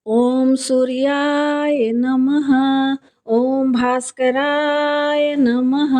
ओम सूर्याय नमः। ओम भास्कराय नमः।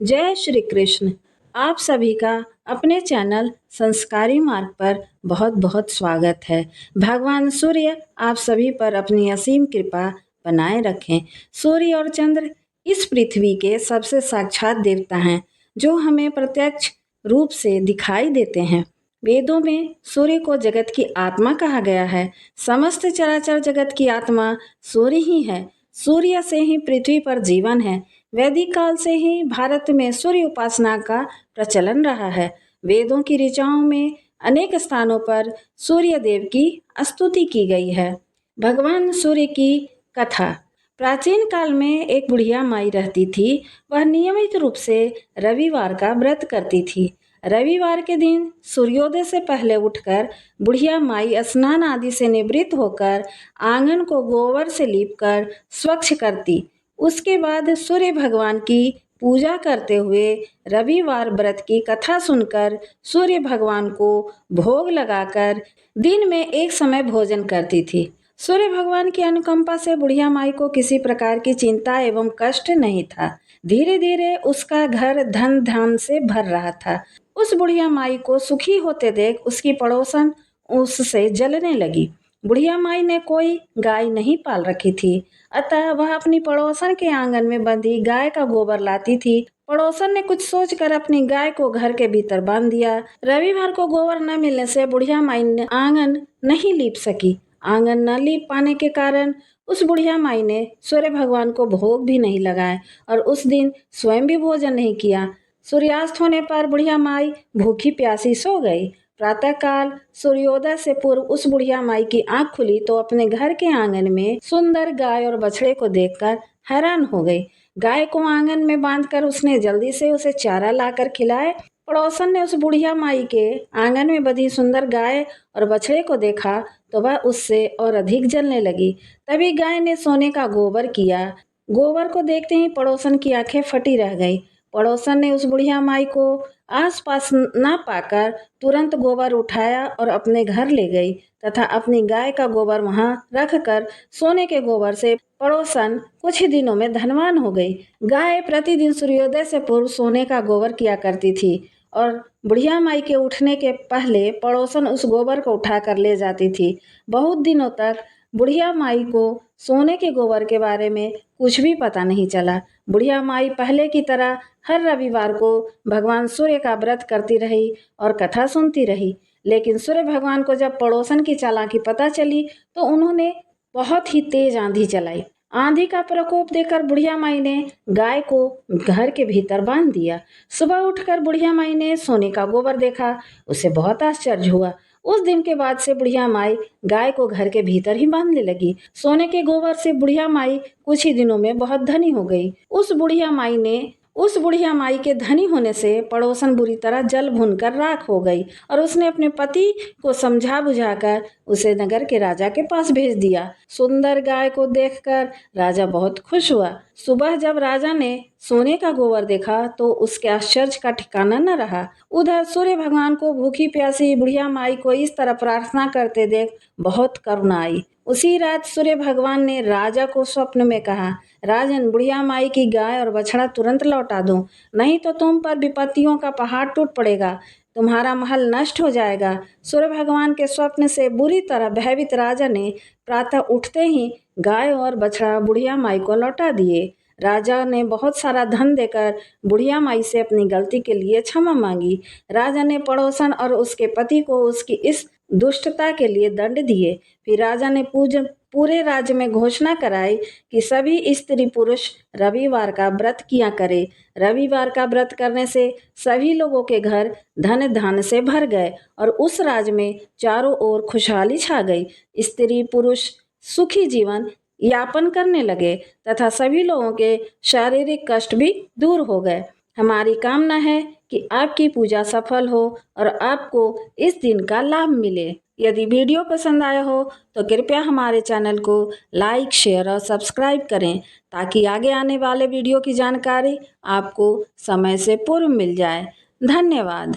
जय श्री कृष्ण। आप सभी का अपने चैनल संस्कारी मार्ग पर बहुत बहुत स्वागत है। भगवान सूर्य आप सभी पर अपनी असीम कृपा बनाए रखें। सूर्य और चंद्र इस पृथ्वी के सबसे साक्षात देवता हैं, जो हमें प्रत्यक्ष रूप से दिखाई देते हैं। वेदों में सूर्य को जगत की आत्मा कहा गया है। समस्त चराचर जगत की आत्मा सूर्य ही है। सूर्य से ही पृथ्वी पर जीवन है। वैदिक काल से ही भारत में सूर्य उपासना का प्रचलन रहा है। वेदों की ऋचाओं में अनेक स्थानों पर सूर्य देव की स्तुति की गई है। भगवान सूर्य की कथा। प्राचीन काल में एक बुढ़िया माई रहती थी। वह नियमित रूप से रविवार का व्रत करती थी। रविवार के दिन सूर्योदय से पहले उठकर बुढ़िया माई स्नान आदि से निवृत्त होकर आंगन को गोबर से लीपकर स्वच्छ करती। उसके बाद सूर्य भगवान की पूजा करते हुए रविवार व्रत की कथा सुनकर सूर्य भगवान को भोग लगाकर दिन में एक समय भोजन करती थी। सूर्य भगवान की अनुकंपा से बुढ़िया माई को किसी प्रकार की चिंता एवं कष्ट नहीं था। धीरे धीरे उसका घर धन धान से भर रहा था। उस बुढ़िया माई को सुखी होते देख उसकी पड़ोसन उससे जलने लगी। बुढ़िया माई ने कोई गाय नहीं पाल रखी थी, अतः वह अपनी पड़ोसन के आंगन में बंधी गाय का गोबर लाती थी। पड़ोसन ने कुछ सोचकर अपनी गाय को घर के भीतर बांध दिया। रविवार को गोबर न मिलने से बुढ़िया माई ने आंगन नहीं लीप सकी। आंगन न लीप पाने के कारण उस बुढ़िया माई ने सूर्य भगवान को भोग भी नहीं लगाए और उस दिन स्वयं भी भोजन नहीं किया। सूर्यास्त होने पर बुढ़िया माई भूखी प्यासी सो गई। प्रातःकाल सूर्योदय से पूर्व उस बुढ़िया माई की आंख खुली तो अपने घर के आंगन में सुंदर गाय और बछड़े को देखकर हैरान हो गई। गाय को आंगन में बांधकर उसने जल्दी से उसे चारा लाकर खिलाए। पड़ोसन ने उस बुढ़िया माई के आंगन में बंधी सुंदर गाय और बछड़े को देखा तो वह उससे और अधिक जलने लगी। तभी गाय ने सोने का गोबर किया। गोबर को देखते ही पड़ोसन की आंखें फटी रह गई। पड़ोसन ने उस बुढ़िया माई को आसपास न पाकर तुरंत गोबर उठाया और अपने घर ले गई तथा अपनी गाय का गोबर वहां रखकर सोने के गोबर से पड़ोसन कुछ ही दिनों में धनवान हो गई। गाय प्रतिदिन सूर्योदय से पूर्व सोने का गोबर किया करती थी और बुढ़िया माई के उठने के पहले पड़ोसन उस गोबर को उठाकर ले जाती थी। बहुत दिनों तक बुढ़िया माई को सोने के गोबर के बारे में कुछ भी पता नहीं चला। बुढ़िया माई पहले की तरह हर रविवार को भगवान सूर्य का व्रत करती रही और कथा सुनती रही। लेकिन सूर्य भगवान को जब पड़ोसन की चालाकी पता चली तो उन्होंने बहुत ही तेज आंधी चलाई। आंधी का प्रकोप देखकर बुढ़िया माई ने गाय को घर के भीतर बांध दिया। सुबह उठकर बुढ़िया माई ने सोने का गोबर देखा। उसे बहुत आश्चर्य हुआ। उस दिन के बाद से बुढ़िया माई गाय को घर के भीतर ही बांधने लगी। सोने के गोबर से बुढ़िया माई कुछ ही दिनों में बहुत धनी हो गई। उस बुढ़िया माई के धनी होने से पड़ोसन बुरी तरह जल भुनकर राख हो गई और उसने अपने पति को समझा बुझाकर उसे नगर के राजा के पास भेज दिया। सुंदर गाय को देखकर राजा बहुत खुश हुआ। सुबह जब राजा ने सोने का गोबर देखा तो उसके आश्चर्य का ठिकाना न रहा। उधर सूर्य भगवान को भूखी प्यासी बुढ़िया माई को इस तरह प्रार्थना करते देख बहुत करुणा आई। उसी रात सूर्य भगवान ने राजा को स्वप्न में कहा, राजन, बुढ़िया माई की गाय और बछड़ा तुरंत लौटा दो, नहीं तो तुम पर विपत्तियों का पहाड़ टूट पड़ेगा, तुम्हारा महल नष्ट हो जाएगा। सूर्य भगवान के स्वप्न से बुरी तरह भयभीत राजा ने प्रातः उठते ही गाय और बछड़ा बुढ़िया माई को लौटा दिए। राजा ने बहुत सारा धन देकर बुढ़िया माई से अपनी गलती के लिए क्षमा मांगी। राजा ने पड़ोसन और उसके पति को उसकी इस दुष्टता के लिए दंड दिए। फिर राजा ने पूरे राज्य में घोषणा कराई कि सभी स्त्री पुरुष रविवार का व्रत किया करे। रविवार का व्रत करने से सभी लोगों के घर धन धान से भर गए और उस राज्य में चारों ओर खुशहाली छा गई। स्त्री पुरुष सुखी जीवन यापन करने लगे तथा सभी लोगों के शारीरिक कष्ट भी दूर हो गए। हमारी कामना है कि आपकी पूजा सफल हो और आपको इस दिन का लाभ मिले। यदि वीडियो पसंद आया हो तो कृपया हमारे चैनल को लाइक, शेयर और सब्सक्राइब करें ताकि आगे आने वाले वीडियो की जानकारी आपको समय से पूर्व मिल जाए। धन्यवाद।